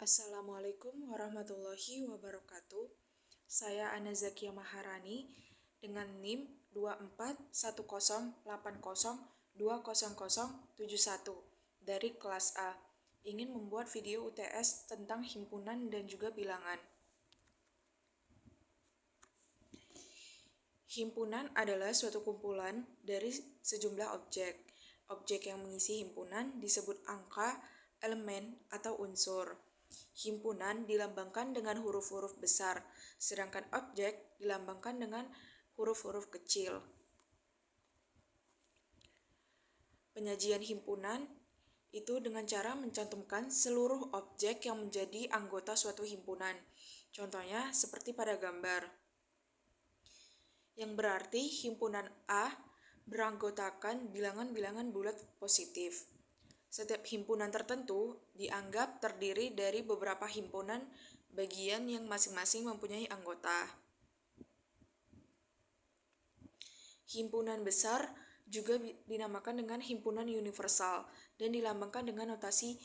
Assalamualaikum warahmatullahi wabarakatuh. Saya Ana Zakia Maharani dengan NIM 241080200071 dari kelas A. Ingin membuat video UTS tentang himpunan dan juga bilangan. Himpunan adalah suatu kumpulan dari sejumlah objek. Objek yang mengisi himpunan disebut angka, elemen, atau unsur. Himpunan dilambangkan dengan huruf-huruf besar, sedangkan objek dilambangkan dengan huruf-huruf kecil. Penyajian himpunan itu dengan cara mencantumkan seluruh objek yang menjadi anggota suatu himpunan. Contohnya seperti pada gambar. Yang berarti himpunan A beranggotakan bilangan-bilangan bulat positif. Setiap himpunan tertentu dianggap terdiri dari beberapa himpunan bagian yang masing-masing mempunyai anggota. Himpunan besar juga dinamakan dengan himpunan universal dan dilambangkan dengan notasi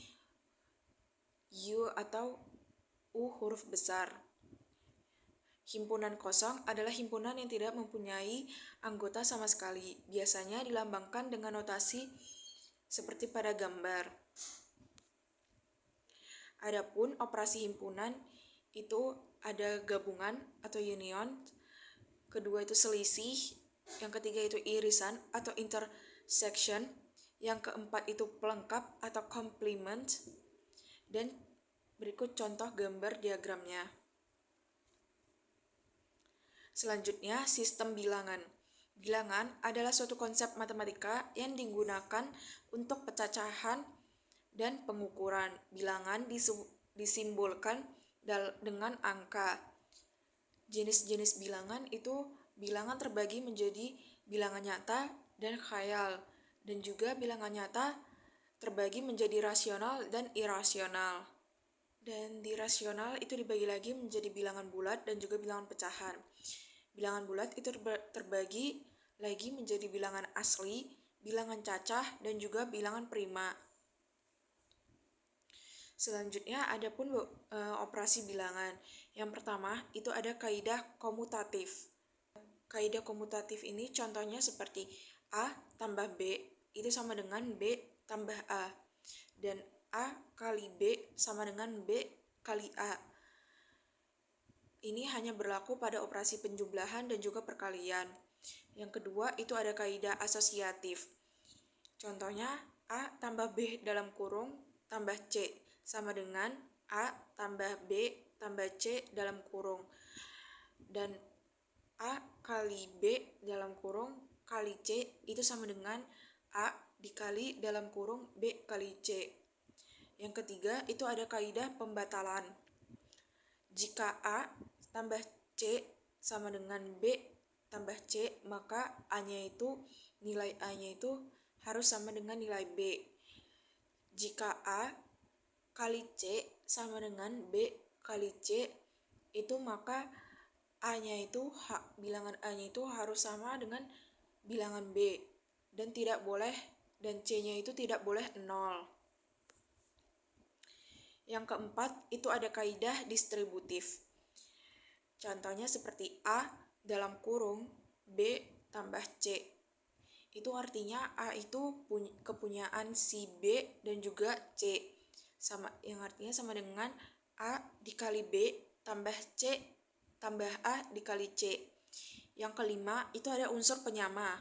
U atau U huruf besar. Himpunan kosong adalah himpunan yang tidak mempunyai anggota sama sekali. Biasanya dilambangkan dengan notasi seperti pada gambar. Adapun operasi himpunan itu ada gabungan atau union, kedua itu selisih, yang ketiga itu irisan atau intersection, yang keempat itu pelengkap atau complement, dan berikut contoh gambar diagramnya. Selanjutnya, sistem bilangan. Bilangan adalah suatu konsep matematika yang digunakan untuk pecacahan dan pengukuran. Bilangan disimbolkan dengan angka. Jenis-jenis bilangan itu bilangan terbagi menjadi bilangan nyata dan khayal, dan juga bilangan nyata terbagi menjadi rasional dan irasional. Dan di rasional itu dibagi lagi menjadi bilangan bulat dan juga bilangan pecahan. Bilangan bulat itu terbagi lagi menjadi bilangan asli, bilangan cacah, dan juga bilangan prima. Selanjutnya ada pun operasi bilangan. Yang pertama itu ada kaidah komutatif. Kaidah komutatif ini contohnya seperti A tambah B itu sama dengan B tambah A. Dan A kali B sama dengan B kali A. Ini hanya berlaku pada operasi penjumlahan dan juga perkalian. Yang kedua itu ada kaidah asosiatif. Contohnya A tambah B dalam kurung tambah C sama dengan A tambah B tambah C dalam kurung. Dan A kali B dalam kurung kali C itu sama dengan A dikali dalam kurung B kali C. Yang ketiga itu ada kaidah pembatalan. Jika A tambah C sama dengan B tambah C, maka nilai A-nya itu harus sama dengan nilai B. Jika A kali C sama dengan B kali C, itu maka bilangan A-nya itu harus sama dengan bilangan B dan C-nya itu tidak boleh 0. Yang keempat itu ada kaidah distributif. Contohnya seperti A dalam kurung B tambah C. Itu artinya A itu kepunyaan si B dan juga C. Yang artinya sama dengan A dikali B tambah C tambah A dikali C. Yang kelima itu ada unsur penyama.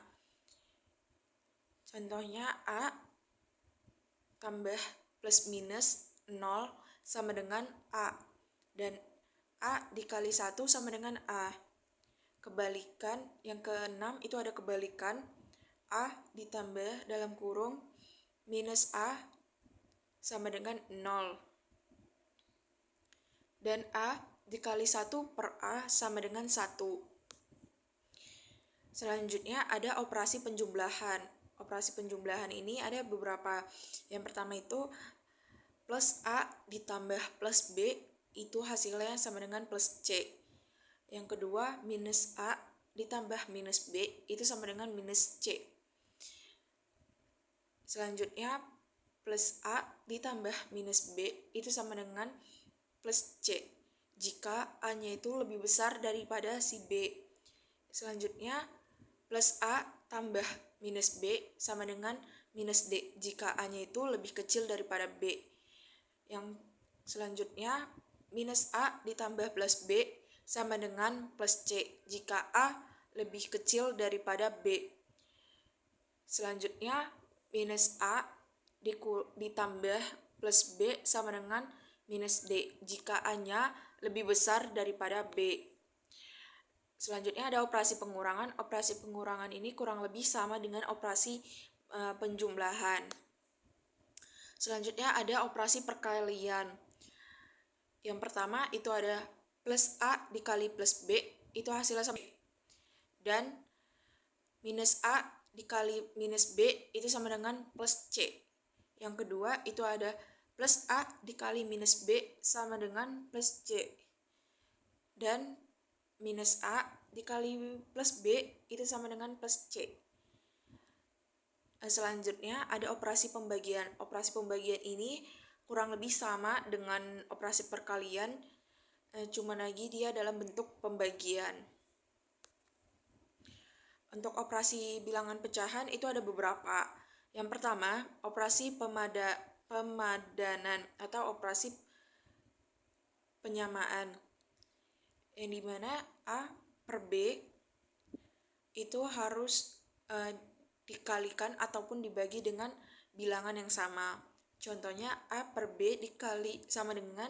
Contohnya A tambah plus minus 0 sama dengan A. Dan A dikali 1 sama dengan A. Kebalikan, yang keenam itu ada kebalikan. A ditambah dalam kurung minus A sama dengan 0. Dan A dikali 1 per A sama dengan 1. Selanjutnya ada operasi penjumlahan. Operasi penjumlahan ini ada beberapa. Yang pertama itu plus A ditambah plus B itu hasilnya sama dengan plus C. Yang kedua minus A ditambah minus B itu sama dengan minus C. Selanjutnya plus A ditambah minus B itu sama dengan plus C jika A-nya itu lebih besar daripada si B. Selanjutnya, plus A tambah minus B sama dengan minus D jika A-nya itu lebih kecil daripada B. Yang selanjutnya, minus A ditambah plus B sama dengan plus C jika A lebih kecil daripada B. Selanjutnya, minus A ditambah plus B sama dengan minus D jika A-nya lebih besar daripada B. Selanjutnya ada operasi pengurangan. Operasi pengurangan ini kurang lebih sama dengan operasi penjumlahan. Selanjutnya ada operasi perkalian. Yang pertama itu ada plus A dikali plus B, itu hasilnya sama. Dan minus A dikali minus B itu sama dengan plus C. Yang kedua itu ada plus A dikali minus B sama dengan plus C. Dan minus A dikali plus B itu sama dengan plus C. Selanjutnya ada operasi pembagian. Operasi pembagian ini kurang lebih sama dengan operasi perkalian, cuma lagi dia dalam bentuk pembagian. Untuk operasi bilangan pecahan itu ada beberapa. Yang pertama, operasi pemadanan atau operasi penyamaan, yang dimana A per B itu harus dikalikan ataupun dibagi dengan bilangan yang sama. Contohnya A per B dikali sama dengan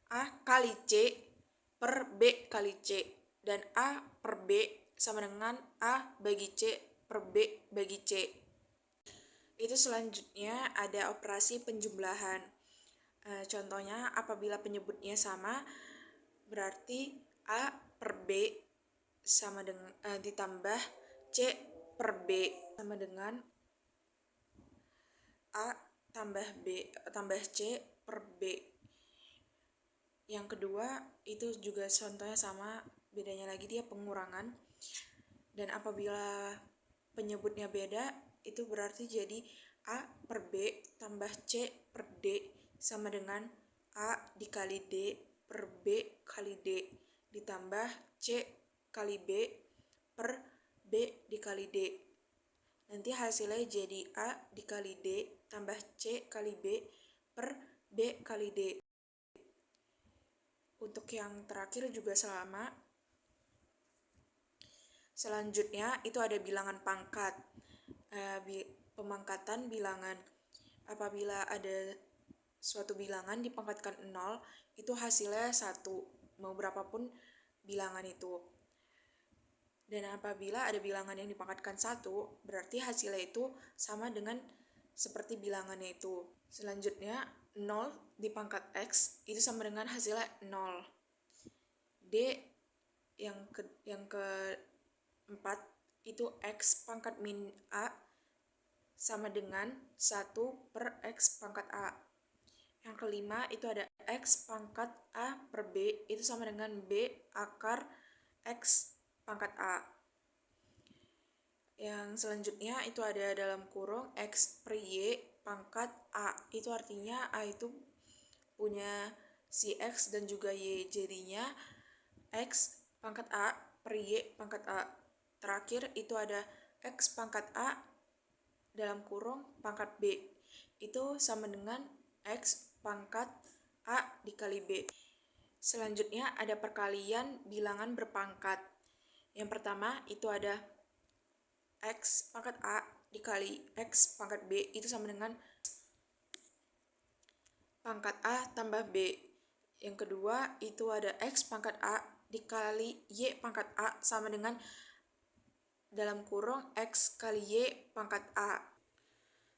A kali C per B kali C, dan A per B sama dengan A bagi C per B bagi C. Itu selanjutnya ada operasi penjumlahan. Contohnya apabila penyebutnya sama, berarti A per B sama dengan ditambah C per B sama dengan A tambah B tambah C per B. Yang kedua itu juga contohnya sama, bedanya lagi dia pengurangan. Dan apabila penyebutnya beda, itu berarti jadi A per B tambah C per D sama dengan A dikali D per B kali D ditambah C kali B per B dikali D. Nanti hasilnya jadi A dikali D tambah C kali B per B kali D. Untuk yang terakhir juga sama. Selanjutnya itu ada bilangan pangkat. Pemangkatan bilangan. Apabila ada suatu bilangan dipangkatkan 0, itu hasilnya 1, mau berapapun bilangan itu. Dan apabila ada bilangan yang dipangkatkan 1, berarti hasilnya itu sama dengan seperti bilangannya itu. Selanjutnya 0 dipangkat X itu sama dengan hasilnya 0. D yang keempat itu X pangkat min A sama dengan 1 per X pangkat A. Yang kelima itu ada X pangkat A per B itu sama dengan B akar X pangkat A. Yang selanjutnya itu ada dalam kurung X per Y pangkat A. Itu artinya A itu punya si X dan juga Y. Jadinya X pangkat A per Y pangkat A. Terakhir itu ada X pangkat A dalam kurung pangkat B. Itu sama dengan X pangkat A dikali B. Selanjutnya ada perkalian bilangan berpangkat. Yang pertama itu ada X pangkat A dikali X pangkat B itu sama dengan pangkat A tambah B. Yang kedua itu ada X pangkat A dikali Y pangkat A sama dengan dalam kurung X kali Y pangkat A.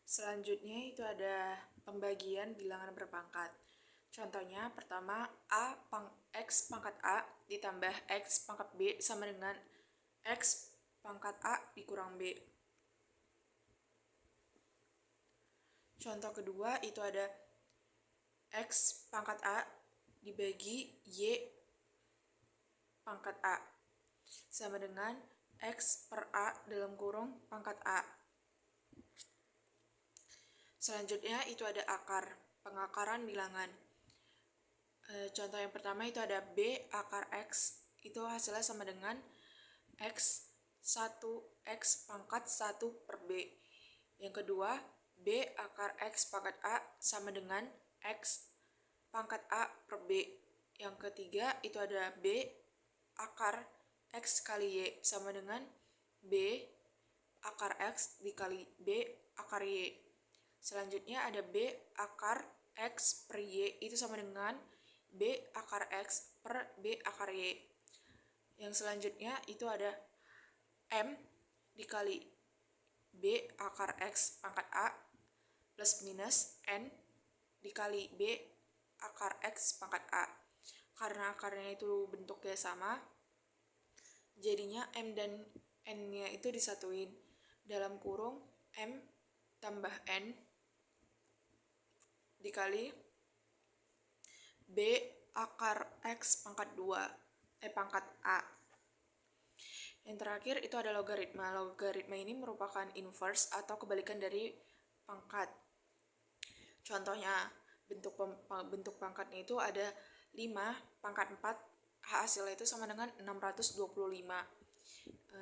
Selanjutnya itu ada pembagian bilangan berpangkat. Contohnya pertama X pangkat A ditambah X pangkat B sama dengan X pangkat A dikurang B. Contoh kedua itu ada X pangkat A dibagi Y pangkat A sama dengan X per A dalam kurung pangkat A. Selanjutnya itu ada akar, pengakaran bilangan. Contoh yang pertama itu ada B akar X, itu hasilnya sama dengan X 1X pangkat 1 per B. Yang kedua, B akar X pangkat A sama dengan X pangkat A per B. Yang ketiga, itu ada B akar X kali Y sama dengan B akar X dikali B akar Y. Selanjutnya ada B akar X per Y itu sama dengan B akar X per B akar Y. Yang selanjutnya itu ada M dikali B akar X pangkat A plus minus N dikali B akar X pangkat A. Karena akarnya itu bentuknya sama, jadinya M dan N-nya itu disatuin. Dalam kurung M tambah N dikali B akar X pangkat 2, pangkat A. Yang terakhir itu ada logaritma. Logaritma ini merupakan inverse atau kebalikan dari pangkat. Contohnya, bentuk pangkatnya itu ada 5 pangkat 4, hasilnya itu sama dengan 625.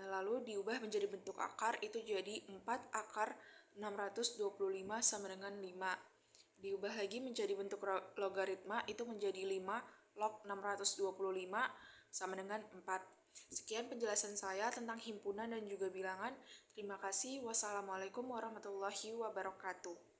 Lalu diubah menjadi bentuk akar, itu jadi 4 akar 625 sama dengan 5. Diubah lagi menjadi bentuk logaritma, itu menjadi 5 log 625 sama dengan 4. Sekian penjelasan saya tentang himpunan dan juga bilangan. Terima kasih. Wassalamualaikum warahmatullahi wabarakatuh.